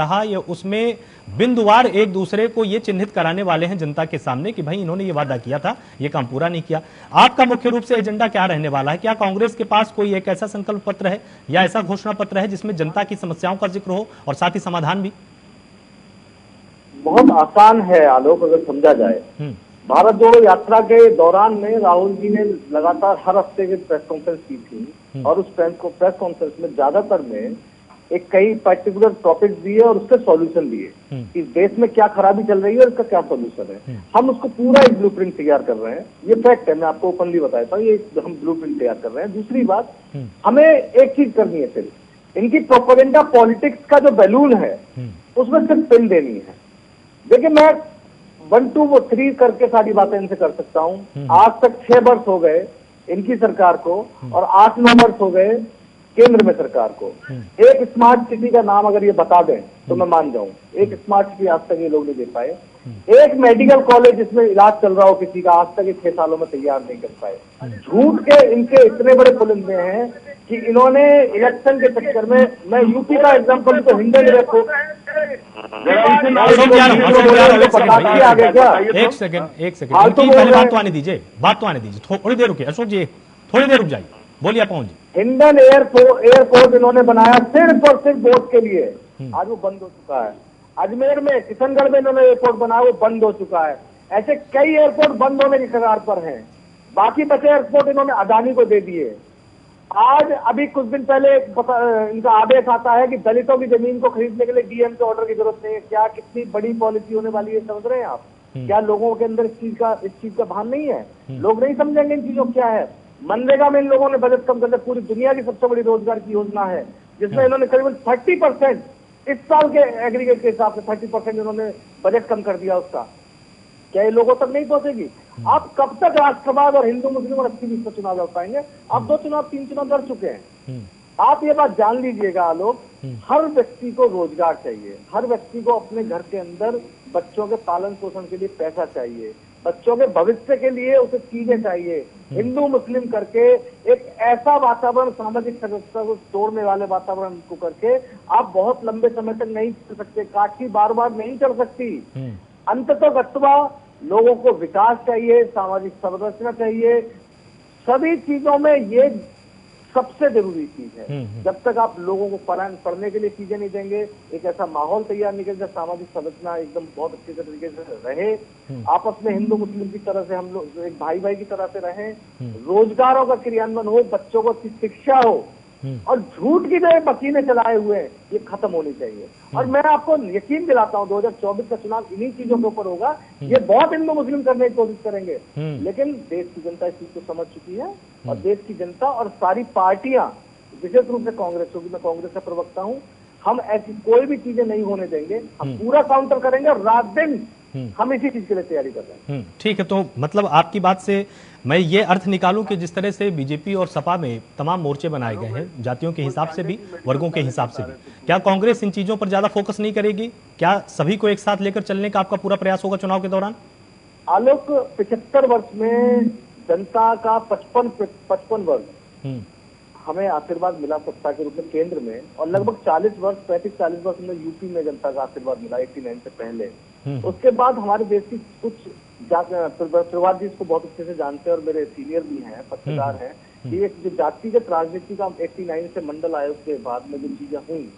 रहा ये उसमें बिंदुवार एक दूसरे को ये चिन्हित कराने वाले हैं जनता के सामने कि भाई इन्होंने ये वादा किया था, ये काम पूरा नहीं किया। आपका मुख्य रूप से एजेंडा क्या रहने वाला है? क्या कांग्रेस के पास कोई एक ऐसा संकल्प पत्र है या ऐसा घोषणा पत्र है जिसमें जनता की समस्याओं का जिक्र हो और साथ ही समाधान भी? बहुत आसान है आलोक, अगर समझा जाए। भारत जोड़ो यात्रा के दौरान में राहुल जी ने लगातार हर हफ्ते की प्रेस कॉन्फ्रेंस की थी और उस प्रेस कॉन्फ्रेंस में ज्यादातर में एक कई पर्टिकुलर टॉपिक दिए और उसके सॉल्यूशन दिए कि देश में क्या खराबी चल रही है और इसका क्या सॉल्यूशन है। हम उसको पूरा एक ब्लूप्रिंट तैयार कर रहे हैं, ये फैक्ट है, मैं आपको ओपनली बताता हूँ, ये हम ब्लूप्रिंट तैयार कर रहे हैं। दूसरी बात, हमें एक चीज करनी है, सिर्फ इनकी प्रोपेगेंडा पॉलिटिक्स का जो बैलून है उसमें सिर्फ पिन देनी है। देखिए, मैं 1 2 3 करके सारी बातें इनसे कर सकता हूँ। आज तक 6 वर्ष हो गए इनकी सरकार को और 8-9 वर्ष हो गए केंद्र में सरकार को। एक स्मार्ट सिटी का नाम अगर ये बता दें तो मैं मान जाऊं। एक स्मार्ट सिटी आज तक ये लोग नहीं दे पाए। एक मेडिकल कॉलेज जिसमें इलाज चल रहा हो किसी का, आज तक ये 6 सालों में तैयार नहीं कर पाए। झूठ के इनके इतने बड़े पुलिंदे हैं कि इन्होंने इलेक्शन के चक्कर में, मैं यूपी का एग्जाम्पल तो हिंदन रेप एक सेकंड पहले बात तो आने दीजिए, थोड़ी देर रुकिए अशोक जी, थोड़ी देर रुक जाइए, बोलिए पहुंच जी। हिंडन एयरपोर्ट इन्होंने बनाया सिर्फ और सिर्फ वोट के लिए, आज वो बंद हो चुका है। अजमेर में, किशनगढ़ में इन्होंने एयरपोर्ट बनाया, वो बंद हो चुका है। ऐसे कई एयरपोर्ट बंद होने की कगार पर हैं। बाकी बचे एयरपोर्ट इन्होंने अदानी को दे दिए। आज अभी कुछ दिन पहले इनका आदेश आता है कि दलितों की जमीन को खरीदने के लिए डीएम के ऑर्डर की जरूरत नहीं है। क्या कितनी बड़ी पॉलिसी होने वाली है, समझ रहे हैं आप? क्या लोगों के अंदर इस चीज का भान नहीं है? लोग नहीं समझेंगे इन चीजों क्या है। मनरेगा में इन लोगों ने बजट कम कर दिया। पूरी दुनिया की सबसे बड़ी रोजगार की योजना है जिसमें इन्होंने करीबन 30% इस साल के एग्रीगेट के हिसाब से 30% इन्होंने बजट कम कर दिया उसका। क्या ये लोगों तक नहीं पहुंचेगी? आप कब तक राष्ट्रवाद और हिंदू मुस्लिम और अच्छी बीच में चुनाव लड़ पाएंगे? आप 2 चुनाव 3 चुनाव लड़ चुके हैं। आप ये बात जान लीजिएगा आलोक, हर व्यक्ति को रोजगार चाहिए, हर व्यक्ति को अपने घर के अंदर बच्चों के पालन पोषण के लिए पैसा चाहिए, बच्चों के भविष्य के लिए उसे चीजें चाहिए। हिंदू मुस्लिम करके एक ऐसा वातावरण, सामाजिक सदस्यता को तोड़ने वाले वातावरण को करके आप बहुत लंबे समय तक नहीं चल सकते। काठी बार बार नहीं चल सकती। अंततः लोगों को विकास चाहिए, सामाजिक संरचना चाहिए। सभी चीजों में ये सबसे जरूरी चीज है। जब तक आप लोगों को पढ़ने के लिए चीजें नहीं देंगे, एक ऐसा माहौल तैयार नहीं करेंगे, सामाजिक संरचना एकदम बहुत अच्छे तरीके से रहे, आपस में हिंदू मुस्लिम की तरह से हम लोग एक भाई भाई की तरह से रहें, रोजगारों का क्रियान्वयन हो, बच्चों को अच्छी शिक्षा हो, और झूठ की जो मशीनें चलाए हुए हैं ये खत्म होनी चाहिए। और मैं आपको यकीन दिलाता हूं 2024 का चुनाव इन्हीं चीजों के ऊपर होगा। ये बहुत हिंदू मुस्लिम करने की कोशिश करेंगे, लेकिन देश की जनता इस चीज को समझ चुकी है और देश की जनता और सारी पार्टियां, विशेष रूप से कांग्रेस, क्योंकि मैं कांग्रेस का प्रवक्ता हूं, हम ऐसी कोई भी चीजें नहीं होने देंगे। हम पूरा काउंटर करेंगे और रात दिन हम इसी चीज के लिए तैयारी कर रहे हैं। ठीक है, तो मतलब आपकी बात से मैं ये अर्थ निकालूं कि जिस तरह से बीजेपी और सपा में तमाम मोर्चे बनाए गए हैं, जातियों के हिसाब से भी, वर्गों के हिसाब से भी, क्या कांग्रेस इन चीजों पर ज्यादा फोकस नहीं करेगी? क्या सभी को एक साथ लेकर चलने का आपका पूरा प्रयास होगा चुनाव के दौरान? आलोक, 75 वर्ष में जनता का 55 वर्ष हमें आशीर्वाद मिला सत्ता के रूप में केंद्र में, और लगभग 35-40 वर्ष में यूपी में जनता का आशीर्वाद मिला 89 से पहले। उसके बाद हमारे देश की कुछ प्रवाद जी इसको बहुत अच्छे से जानते हैं और मेरे सीनियर भी हैं, पत्रकार हैं, कि एक जो जातिगत राजनीति का 89 से मंडल आयोग के बाद में जो चीजें हुई,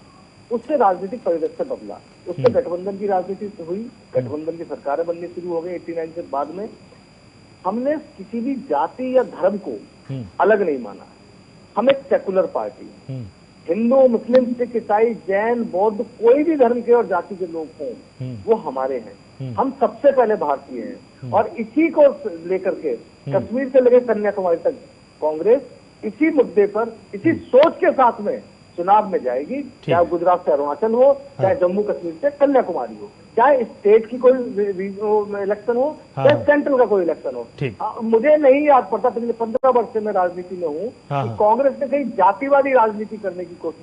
उससे राजनीतिक परिदृश्य बदला। उससे गठबंधन की राजनीति हुई, गठबंधन की सरकारें बननी शुरू हो गई 89 के बाद में। हमने किसी भी जाति या धर्म को अलग नहीं माना। हम एक सेकुलर पार्टी, हिंदू मुस्लिम सिख ईसाई जैन बौद्ध कोई भी धर्म के और जाति के लोग हों वो हमारे हैं। हम सबसे पहले भारतीय हैं और इसी को लेकर के कश्मीर से लेकर कन्याकुमारी तक कांग्रेस इसी मुद्दे पर, इसी सोच के साथ में चुनाव में जाएगी। चाहे गुजरात से अरुणाचल हो, चाहे जम्मू कश्मीर से कन्याकुमारी हो, चाहे स्टेट की कोई इलेक्शन हो, चाहे सेंट्रल का कोई इलेक्शन हो। मुझे नहीं याद पड़ता, पिछले 15 वर्ष से मैं राजनीति में हूँ कि कांग्रेस ने कहीं जातिवादी राजनीति करने की कोशिश